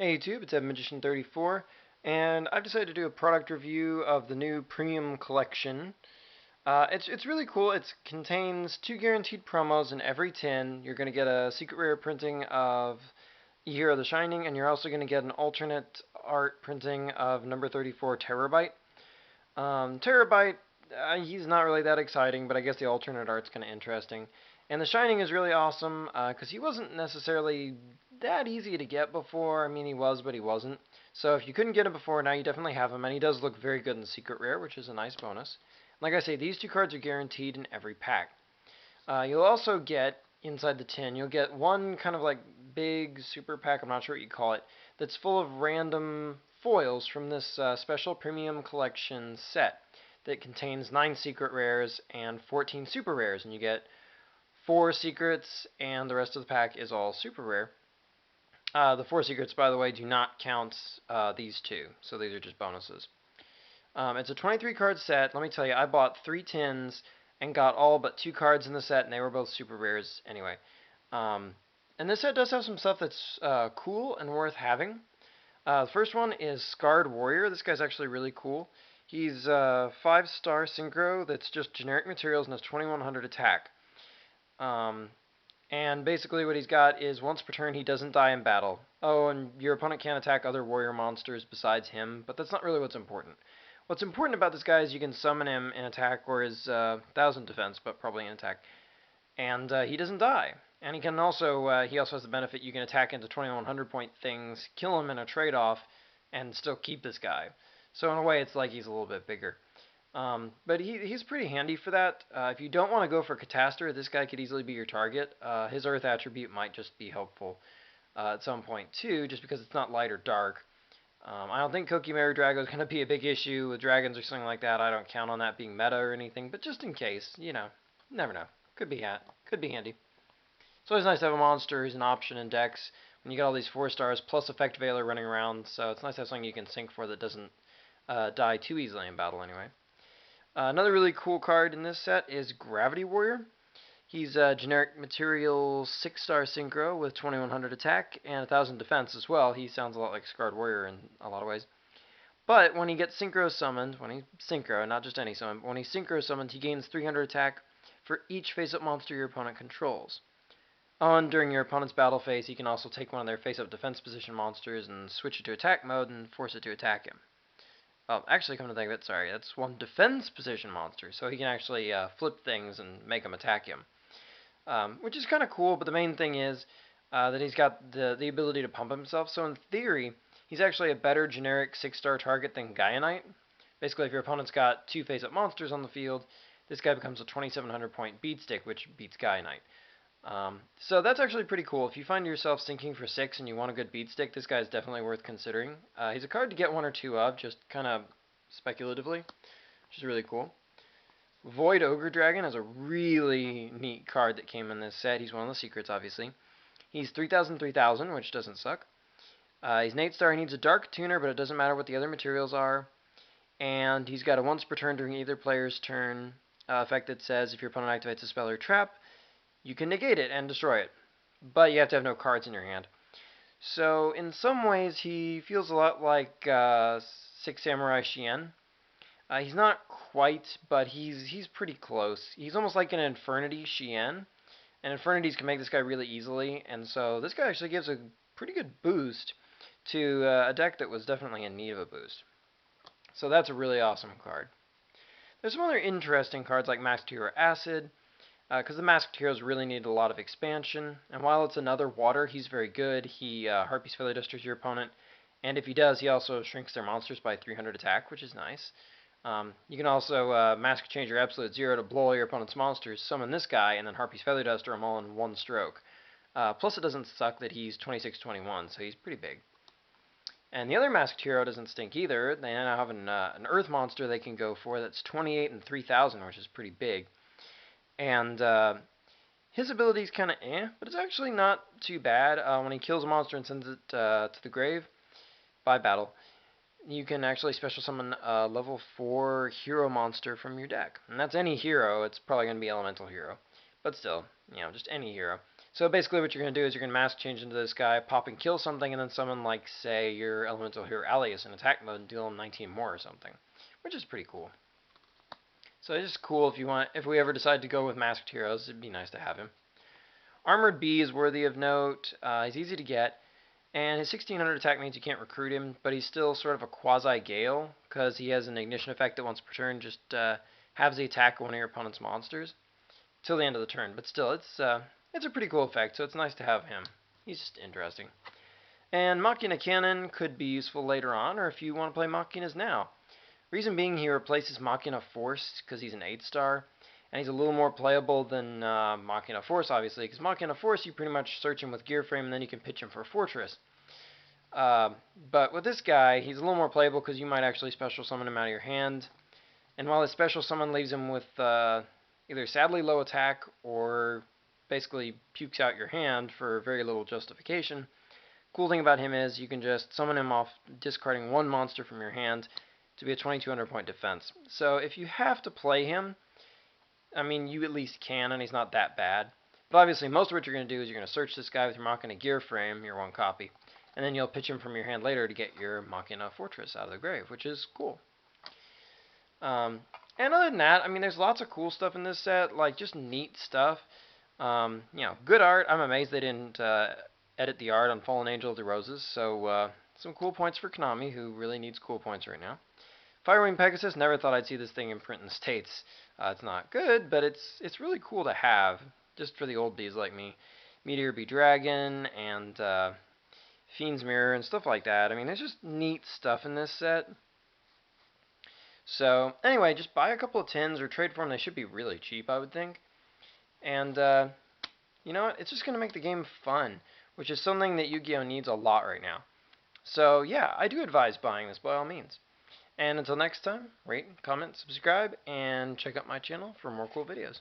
Hey YouTube, it's Magician34, and I've decided to do a product review of the new Premium Collection. It's really cool. It contains 2 guaranteed promos in every tin. You're going to get a secret rare printing of Hero the Shining, and you're also going to get an alternate art printing of number 34 Terabyte. Terabyte, he's not really that exciting, but I guess the alternate art's kind of interesting. And The Shining is really awesome because he wasn't necessarily that easy to get before. I mean, he was, but he wasn't. So if you couldn't get him before, now you definitely have him, and he does look very good in Secret Rare, which is a nice bonus. Like I say, these 2 cards are guaranteed in every pack. You'll also get, inside the tin, you'll get one kind of like big super pack, I'm not sure what you call it, that's full of random foils from this special premium collection set that contains 9 secret rares and 14 super rares, and you get 4 secrets, and the rest of the pack is all super rare. The 4 secrets, by the way, do not count these 2, so these are just bonuses. It's a 23 card set. Let me tell you, I bought 3 tins and got all but 2 cards in the set, and they were both super rares anyway. And this set does have some stuff that's cool and worth having. The first one is Scarred Warrior. This guy's actually really cool. He's 5-star synchro that's just generic materials and has 2100 attack. And basically what he's got is once per turn he doesn't die in battle. Oh, and your opponent can't attack other warrior monsters besides him, but that's not really what's important. What's important about this guy is you can summon him in attack or his 1000 defense, but probably in attack. And he doesn't die. And he can also, he also has the benefit you can attack into 2100 point things, kill him in a trade-off, and still keep this guy. So in a way it's like he's a little bit bigger. But he's pretty handy for that. If you don't want to go for Catastor, this guy could easily be your target. His Earth attribute might just be helpful at some point too, just because it's not light or dark. I don't think Kokimaru Drago is going to be a big issue with dragons or something like that. I don't count on that being meta or anything, but just in case, you know, never know. Could be handy. It's always nice to have a monster who's an option in decks when you get all these 4 stars plus Effect Veiler running around. So it's nice to have something you can sync for that doesn't die too easily in battle anyway. Another really cool card in this set is Gravity Warrior. He's a generic material 6-star synchro with 2100 attack and 1000 defense as well. He sounds a lot like Scarred Warrior in a lot of ways. But when he gets synchro summoned, when he's synchro, not just any summon, when he's synchro summoned, he gains 300 attack for each face-up monster your opponent controls. Oh, and during your opponent's battle phase, he can also take one of their face-up defense position monsters and switch it to attack mode and force it to attack him. Well, actually, come to think of it, sorry, that's one defense position monster, so he can actually flip things and make them attack him. Which is kind of cool, but the main thing is that he's got the ability to pump himself, so in theory, he's actually a better generic 6-star target than Gaia Basically, if your opponent's got 2 face-up monsters on the field, this guy becomes a 2700 point beatstick, which beats Gaia so that's actually pretty cool. If you find yourself sinking for 6 and you want a good beatstick, this guy's definitely worth considering. He's a card to get 1 or 2 of, just kind of speculatively, which is really cool. Void Ogre Dragon is a really neat card that came in this set. He's one of the secrets, obviously. He's 3000, which doesn't suck. He's an 8-star. He needs a Dark Tuner, but it doesn't matter what the other materials are. And he's got a once per turn during either player's turn effect that says if your opponent activates a spell or trap, you can negate it and destroy it. But you have to have no cards in your hand. So in some ways, he feels a lot like 6 Samurai Shien. He's not quite, but he's pretty close. He's almost like an Infernity Shien. And Infernities can make this guy really easily, and so this guy actually gives a pretty good boost to a deck that was definitely in need of a boost. So that's a really awesome card. There's some other interesting cards like Masked Hero Acid, because the Masked Heroes really need a lot of expansion, and while it's another water, he's very good. He Harpy's Feather Dusters your opponent, and if he does, he also shrinks their monsters by 300 attack, which is nice. You can also Mask Change your Absolute Zero to blow all your opponent's monsters, summon this guy, and then Harpy's Feather Duster them all in 1 stroke. Plus it doesn't suck that he's 26-21, so he's pretty big. And the other Masked Hero doesn't stink either. They now have an Earth monster they can go for that's 28 and 3000, which is pretty big. And his ability is kind of but it's actually not too bad. When he kills a monster and sends it to the grave by battle, you can actually special summon a level 4 hero monster from your deck. And that's any hero. It's probably going to be Elemental Hero. But still, you know, just any hero. So basically what you're going to do is you're going to mask change into this guy, pop and kill something, and then summon, like, say, your Elemental Hero Alias in attack mode and deal him 19 more or something, which is pretty cool. So it's just cool if we ever decide to go with masked heroes, it'd be nice to have him. Armored B is worthy of note. He's easy to get, and his 1600 attack means you can't recruit him, but he's still sort of a quasi-Gale, because he has an ignition effect that once per turn just halves the attack of one of your opponent's monsters till the end of the turn. But still, it's a pretty cool effect, so it's nice to have him. He's just interesting. And Machina Cannon could be useful later on, or if you want to play Machinas now. Reason being, he replaces Machina Force because he's an 8-star, and he's a little more playable than Machina Force, obviously, because Machina Force, you pretty much search him with Gear Frame, and then you can pitch him for a Fortress. But with this guy, he's a little more playable because you might actually special summon him out of your hand, and while his special summon leaves him with either sadly low attack or basically pukes out your hand for very little justification, cool thing about him is you can just summon him off discarding one monster from your hand to be a 2200 point defense. So if you have to play him, I mean, you at least can, and he's not that bad. But obviously, most of what you're going to do is you're going to search this guy with your Machina Gear Frame, your one copy, and then you'll pitch him from your hand later to get your Machina Fortress out of the grave, which is cool. And other than that, I mean, there's lots of cool stuff in this set, like just neat stuff. Good art. I'm amazed they didn't edit the art on Fallen Angel of the Roses, so some cool points for Konami, who really needs cool points right now. Firewing Pegasus, never thought I'd see this thing in print in the States. It's not good, but it's really cool to have, just for the old bees like me. Meteor Bee Dragon and Fiend's Mirror and stuff like that. I mean, there's just neat stuff in this set. So, anyway, just buy a couple of tins or trade for them. They should be really cheap, I would think. And, you know what? It's just going to make the game fun, which is something that Yu-Gi-Oh! Needs a lot right now. So, yeah, I do advise buying this by all means. And until next time, rate, comment, subscribe, and check out my channel for more cool videos.